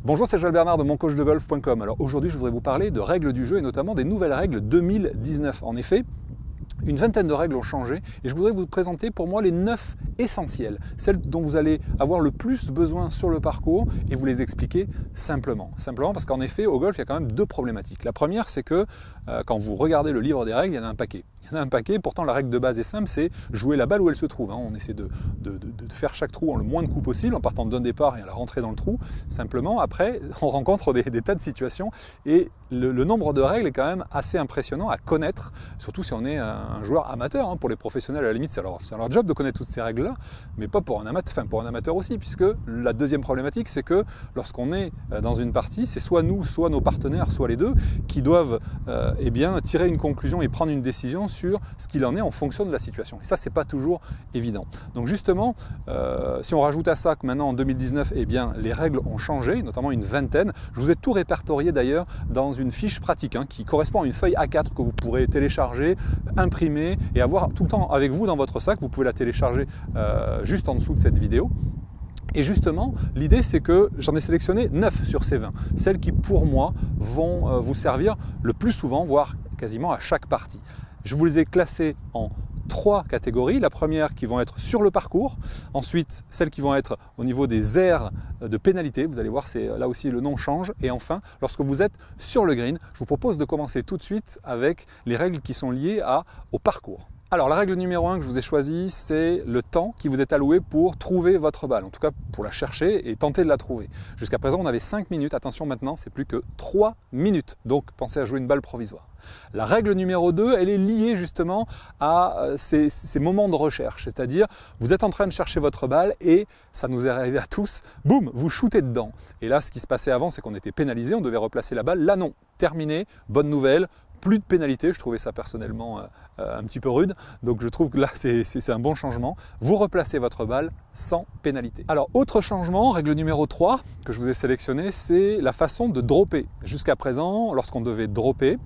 Bonjour, c'est Joël Bernard de moncoachdegolf.com. Alors aujourd'hui, je voudrais vous parler de règles du jeu et notamment des nouvelles règles 2019. En effet, une vingtaine de règles ont changé et je voudrais vous présenter pour moi les 9 essentielles, celles dont vous allez avoir le plus besoin sur le parcours et vous les expliquer simplement. Simplement parce qu'en effet, au golf, il y a quand même deux problématiques. La première, c'est que quand vous regardez le livre des règles, il y en a un paquet. Il y en a un paquet, pourtant la règle de base est simple, c'est jouer la balle où elle se trouve. On essaie de faire chaque trou en le moins de coups possible, en partant d'un départ et à la rentrée dans le trou. Simplement, après, on rencontre des tas de situations et le nombre de règles est quand même assez impressionnant à connaître, surtout si on est un joueur amateur. Pour les professionnels, à la limite, c'est leur job de connaître toutes ces règles-là, mais pas pour un amateur, enfin pour un amateur aussi, puisque la deuxième problématique, c'est que lorsqu'on est dans une partie, c'est soit nous, soit nos partenaires, soit les deux, qui doivent tirer une conclusion et prendre une décision sur ce qu'il en est en fonction de la situation. Et ça, c'est pas toujours évident. Donc justement, si on rajoute à ça que maintenant en 2019, les règles ont changé, notamment une vingtaine. Je vous ai tout répertorié d'ailleurs dans une fiche pratique qui correspond à une feuille A4 que vous pourrez télécharger, imprimer et avoir tout le temps avec vous dans votre sac. Vous pouvez la télécharger juste en dessous de cette vidéo. Et justement, l'idée c'est que j'en ai sélectionné 9 sur ces 20, celles qui pour moi vont vous servir le plus souvent, voire quasiment à chaque partie. Je vous les ai classées en 3 catégories. La première qui vont être sur le parcours, ensuite celles qui vont être au niveau des aires de pénalité, vous allez voir, là aussi le nom change, et enfin lorsque vous êtes sur le green. Je vous propose de commencer tout de suite avec les règles qui sont liées au parcours. Alors la règle numéro 1 que je vous ai choisie, c'est le temps qui vous est alloué pour trouver votre balle, en tout cas pour la chercher et tenter de la trouver. Jusqu'à présent on avait 5 minutes, attention maintenant c'est plus que 3 minutes, donc pensez à jouer une balle provisoire. La règle numéro 2, elle est liée justement à ces moments de recherche, c'est-à-dire vous êtes en train de chercher votre balle et ça nous est arrivé à tous, boum, vous shootez dedans. Et là ce qui se passait avant c'est qu'on était pénalisé, on devait replacer la balle, là non, terminé, bonne nouvelle. Plus de pénalité, je trouvais ça personnellement un petit peu rude, donc je trouve que là c'est un bon changement. Vous replacez votre balle sans pénalité. Alors autre changement, règle numéro 3 que je vous ai sélectionné, c'est la façon de dropper. Jusqu'à présent, lorsqu'on devait dropper,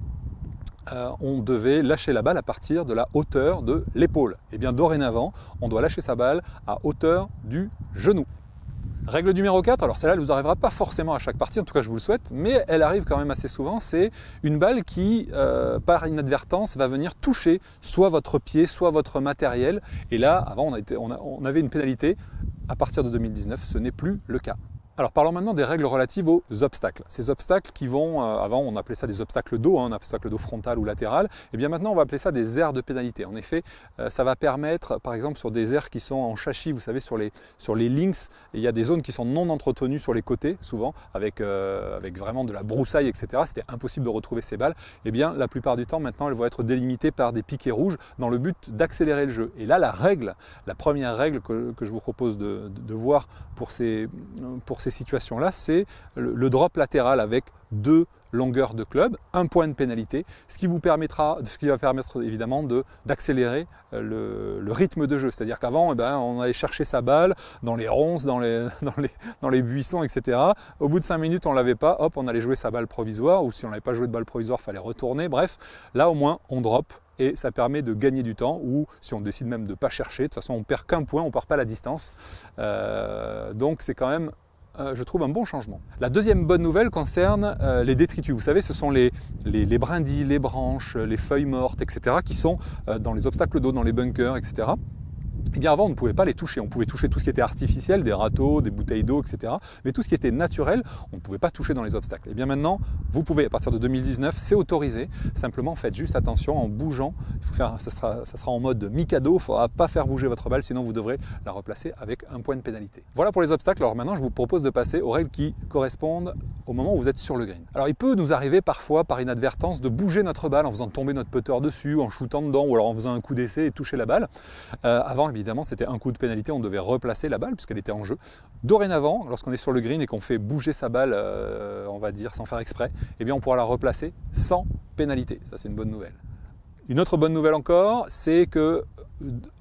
on devait lâcher la balle à partir de la hauteur de l'épaule. Et bien dorénavant, on doit lâcher sa balle à hauteur du genou. Règle numéro 4, alors celle-là ne vous arrivera pas forcément à chaque partie, en tout cas je vous le souhaite, mais elle arrive quand même assez souvent, c'est une balle qui, par inadvertance, va venir toucher soit votre pied, soit votre matériel. Et là, avant on avait une pénalité, à partir de 2019, ce n'est plus le cas. Alors parlons maintenant des règles relatives aux obstacles. Ces obstacles qui vont, avant on appelait ça des obstacles d'eau, un obstacle d'eau frontal ou latéral, et bien maintenant on va appeler ça des aires de pénalité. En effet, ça va permettre, par exemple sur des aires qui sont en châssis, vous savez sur les links, il y a des zones qui sont non entretenues sur les côtés, souvent, avec vraiment de la broussaille, etc. C'était impossible de retrouver ces balles. Et bien la plupart du temps maintenant elles vont être délimitées par des piquets rouges dans le but d'accélérer le jeu. Et là la première règle que je vous propose de voir pour ces situations-là, c'est le drop latéral avec 2 longueurs de club, 1 point de pénalité, ce qui va permettre évidemment d'accélérer le rythme de jeu. C'est-à-dire qu'avant, on allait chercher sa balle dans les ronces, dans les buissons, etc. Au bout de 5 minutes, on ne l'avait pas, hop, on allait jouer sa balle provisoire, ou si on n'avait pas joué de balle provisoire, il fallait retourner. Bref, là au moins, on drop. Et ça permet de gagner du temps, ou si on décide même de ne pas chercher, de toute façon on perd qu'un point, on ne part pas la distance. Donc c'est quand même, je trouve, un bon changement. La deuxième bonne nouvelle concerne les détritus. Vous savez, ce sont les brindilles, les branches, les feuilles mortes, etc. qui sont dans les obstacles d'eau, dans les bunkers, etc. Eh bien avant on ne pouvait pas les toucher, on pouvait toucher tout ce qui était artificiel, des râteaux, des bouteilles d'eau, etc. Mais tout ce qui était naturel, on ne pouvait pas toucher dans les obstacles. Et bien maintenant, vous pouvez, à partir de 2019, c'est autorisé. Simplement faites juste attention en bougeant. Ça sera en mode Mikado, il ne faudra pas faire bouger votre balle, sinon vous devrez la replacer avec 1 point de pénalité. Voilà pour les obstacles. Alors maintenant je vous propose de passer aux règles qui correspondent au moment où vous êtes sur le green. Alors il peut nous arriver parfois par inadvertance de bouger notre balle en faisant tomber notre putter dessus, en shootant dedans, ou alors en faisant un coup d'essai et toucher la balle. Avant évidemment c'était un coup de pénalité, on devait replacer la balle puisqu'elle était en jeu. Dorénavant, lorsqu'on est sur le green et qu'on fait bouger sa balle, on va dire sans faire exprès, eh bien on pourra la replacer sans pénalité. Ça c'est une bonne nouvelle. Une autre bonne nouvelle encore, c'est que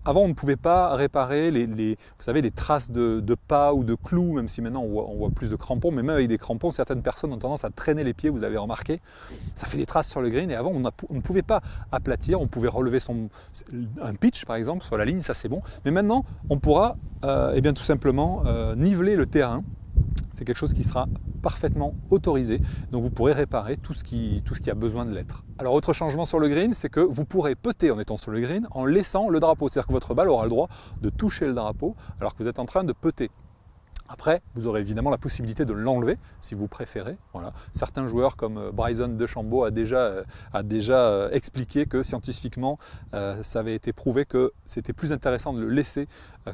avant on ne pouvait pas réparer vous savez, les traces de pas ou de clous, même si maintenant on voit plus de crampons, mais même avec des crampons, certaines personnes ont tendance à traîner les pieds, vous avez remarqué, ça fait des traces sur le green, et avant on ne pouvait pas aplatir, on pouvait relever un pitch par exemple sur la ligne, ça c'est bon, mais maintenant on pourra tout simplement niveler le terrain c'est quelque chose qui sera parfaitement autorisé, donc vous pourrez réparer tout ce qui a besoin de l'être. Alors autre changement sur le green, c'est que vous pourrez putter en étant sur le green en laissant le drapeau, c'est-à-dire que votre balle aura le droit de toucher le drapeau alors que vous êtes en train de putter. Après, vous aurez évidemment la possibilité de l'enlever si vous préférez. Voilà. Certains joueurs comme Bryson DeChambeau a déjà expliqué que scientifiquement, ça avait été prouvé que c'était plus intéressant de le laisser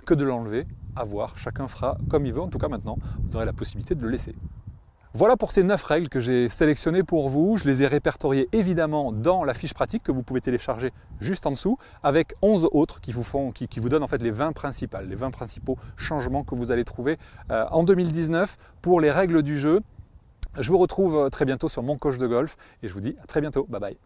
que de l'enlever. À voir, chacun fera comme il veut. En tout cas, maintenant, vous aurez la possibilité de le laisser. Voilà pour ces 9 règles que j'ai sélectionnées pour vous. Je les ai répertoriées évidemment dans la fiche pratique que vous pouvez télécharger juste en dessous, avec 11 autres qui vous donnent en fait les 20 principaux changements que vous allez trouver en 2019 pour les règles du jeu. Je vous retrouve très bientôt sur Mon Coach de Golf et je vous dis à très bientôt. Bye bye.